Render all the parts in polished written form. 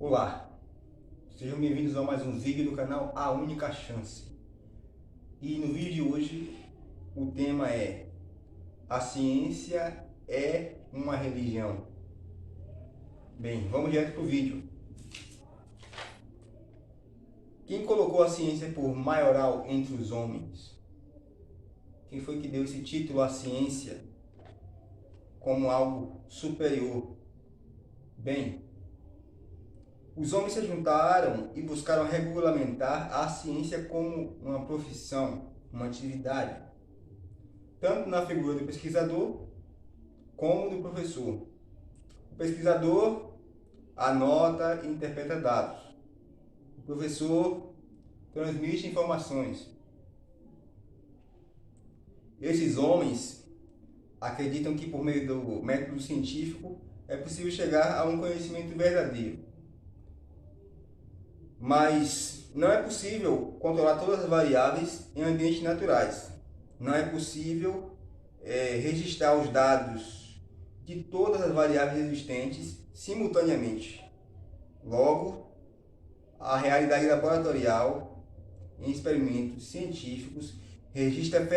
Olá, sejam bem-vindos a mais um vídeo do canal A Única Chance. E no vídeo de hoje o tema é: a ciência é uma religião? Bem, vamos direto para o vídeo. Quem colocou a ciência por maioral entre os homens? Quem foi que deu esse título à ciência como algo superior? Bem, os homens se juntaram e buscaram regulamentar a ciência como uma profissão, uma atividade, tanto na figura do pesquisador como do professor. O pesquisador anota e interpreta dados. O professor transmite informações. Esses homens acreditam que por meio do método científico é possível chegar a um conhecimento verdadeiro. Mas não é possível controlar todas as variáveis em ambientes naturais. Não é possível registrar os dados de todas as variáveis existentes simultaneamente. Logo, a realidade laboratorial em experimentos científicos registra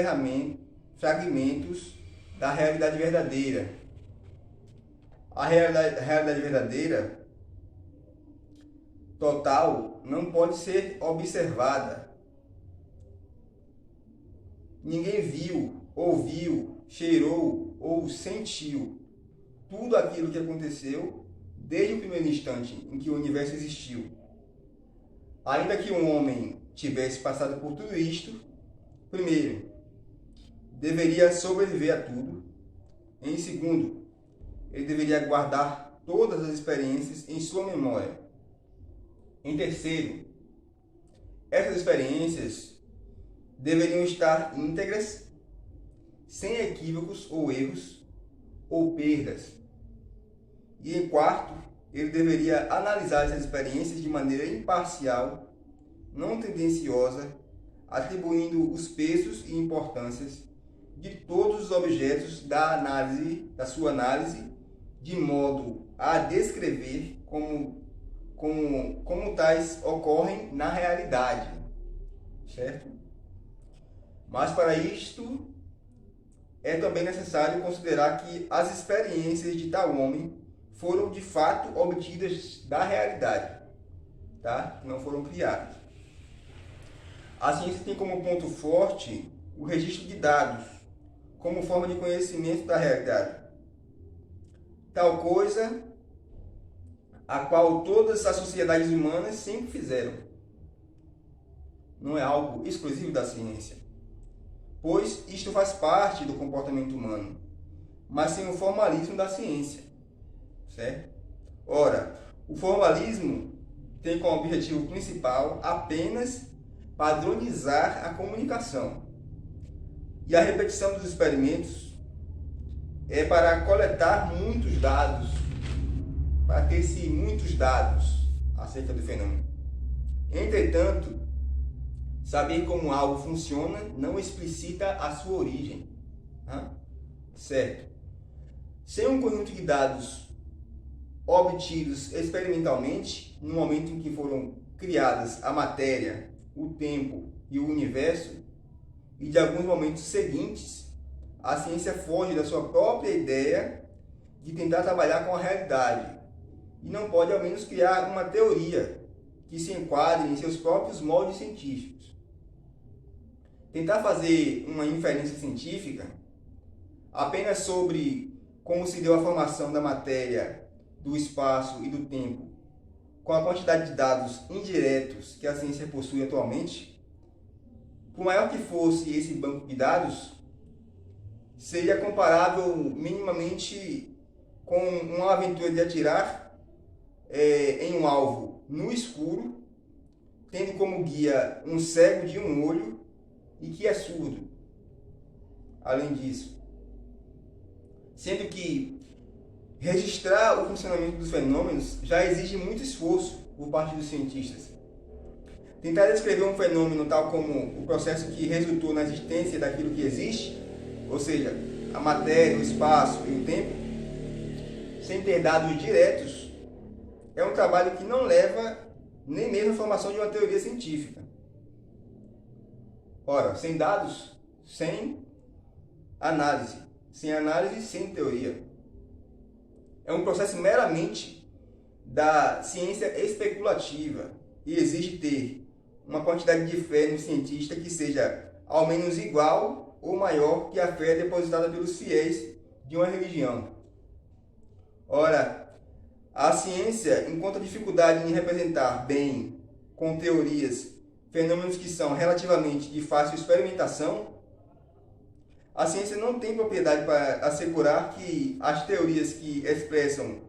fragmentos da realidade verdadeira. A realidade verdadeira total não pode ser observada. Ninguém viu, ouviu, cheirou ou sentiu tudo aquilo que aconteceu desde o primeiro instante em que o universo existiu. Ainda que um homem tivesse passado por tudo isto, primeiro, deveria sobreviver a tudo. Em segundo, ele deveria guardar todas as experiências em sua memória. Em terceiro, essas experiências deveriam estar íntegras, sem equívocos ou erros ou perdas. E em quarto, ele deveria analisar essas experiências de maneira imparcial, não tendenciosa, atribuindo os pesos e importâncias de todos os objetos da sua análise, de modo a descrever como tais ocorrem na realidade, certo? Mas para isto é também necessário considerar que as experiências de tal homem foram de fato obtidas da realidade, tá? Não foram criadas. A ciência tem como ponto forte o registro de dados, como forma de conhecimento da realidade. Tal coisa a qual todas as sociedades humanas sempre fizeram. Não é algo exclusivo da ciência, pois isto faz parte do comportamento humano, mas sem o formalismo da ciência, certo? Ora, o formalismo tem como objetivo principal apenas padronizar a comunicação, e a repetição dos experimentos é para coletar muitos dados, para ter-se muitos dados acerca do fenômeno. Entretanto, saber como algo funciona não explicita a sua origem. Certo? Sem um conjunto de dados obtidos experimentalmente, no momento em que foram criadas a matéria, o tempo e o universo, e de alguns momentos seguintes, a ciência foge da sua própria ideia de tentar trabalhar com a realidade, e não pode ao menos criar uma teoria que se enquadre em seus próprios moldes científicos. Tentar fazer uma inferência científica apenas sobre como se deu a formação da matéria, do espaço e do tempo, com a quantidade de dados indiretos que a ciência possui atualmente, por maior que fosse esse banco de dados, seria comparável minimamente com uma aventura de atirar em um alvo no escuro, tendo como guia um cego de um olho e que é surdo. Além disso, sendo que registrar o funcionamento dos fenômenos já exige muito esforço por parte dos cientistas. Tentar descrever um fenômeno tal como o processo que resultou na existência daquilo que existe, ou seja, a matéria, o espaço e o tempo, sem ter dados diretos, é um trabalho que não leva nem mesmo a formação de uma teoria científica. Ora, sem dados, sem análise. Sem análise, sem teoria. É um processo meramente da ciência especulativa e exige ter uma quantidade de fé no cientista que seja ao menos igual ou maior que a fé depositada pelos fiéis de uma religião. Ora, a ciência encontra dificuldade em representar bem, com teorias, fenômenos que são relativamente de fácil experimentação. A ciência não tem propriedade para assegurar que as teorias que expressam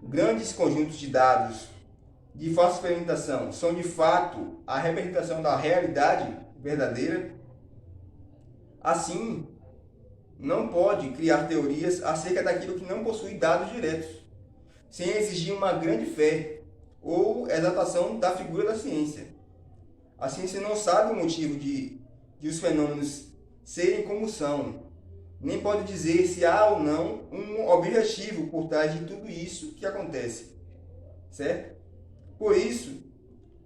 grandes conjuntos de dados de fácil experimentação são de fato a representação da realidade verdadeira. Assim, não pode criar teorias acerca daquilo que não possui dados diretos, sem exigir uma grande fé ou exaltação da figura da ciência. A ciência não sabe o motivo de os fenômenos serem como são, nem pode dizer se há ou não um objetivo por trás de tudo isso que acontece, certo? Por isso,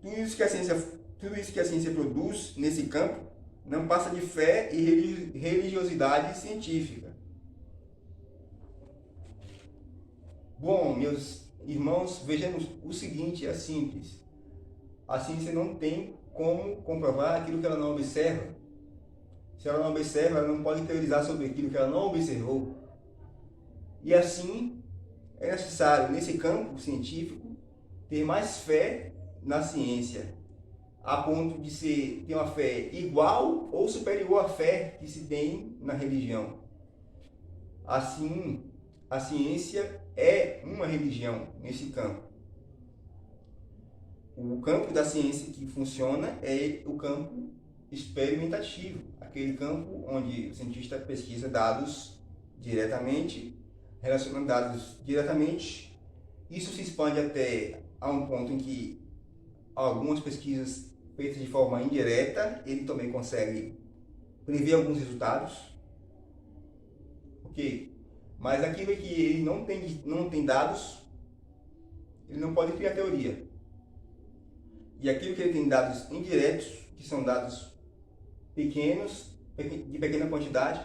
tudo isso que a ciência produz nesse campo não passa de fé e religiosidade científica. Bom, meus irmãos, vejamos o seguinte, é simples. A ciência não tem como comprovar aquilo que ela não observa. Se ela não observa, ela não pode teorizar sobre aquilo que ela não observou. E assim, é necessário, nesse campo científico, ter mais fé na ciência, a ponto de ter uma fé igual ou superior à fé que se tem na religião. Assim, a ciência é uma religião nesse campo. O campo da ciência que funciona é o campo experimentativo, aquele campo onde o cientista pesquisa dados diretamente, relaciona dados diretamente. Isso se expande até a um ponto em que algumas pesquisas feitas de forma indireta, ele também consegue prever alguns resultados. Ok? Mas aquilo que ele não tem dados, ele não pode criar teoria. E aquilo que ele tem dados indiretos, que são dados pequenos, de pequena quantidade,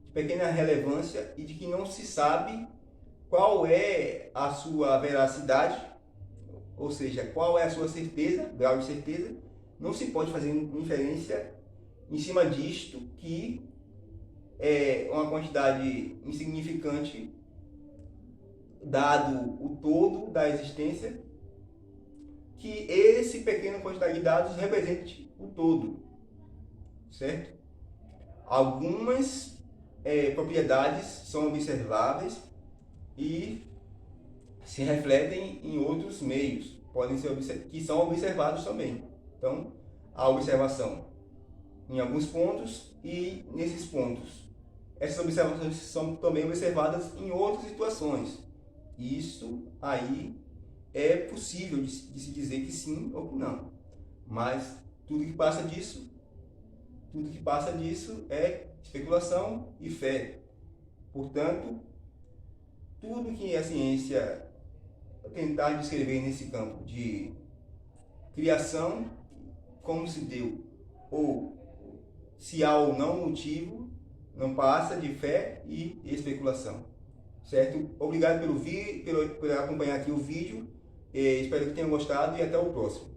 de pequena relevância e de que não se sabe qual é a sua veracidade, ou seja, qual é a sua certeza, grau de certeza, não se pode fazer inferência em cima disto, que é uma quantidade insignificante, dado o todo da existência, que esse pequena quantidade de dados represente o todo, certo? Algumas propriedades são observáveis e se refletem em outros meios, que são observados também. Então, a observação em alguns pontos e nesses pontos. Essas observações são também observadas em outras situações. Isso aí é possível de se dizer que sim ou que não. Mas tudo que passa disso é especulação e fé. Portanto, tudo que a ciência tentar descrever nesse campo de criação, como se deu, ou se há ou não motivo, não passa de fé e especulação. Certo? Obrigado por acompanhar aqui o vídeo. Espero que tenham gostado e até o próximo.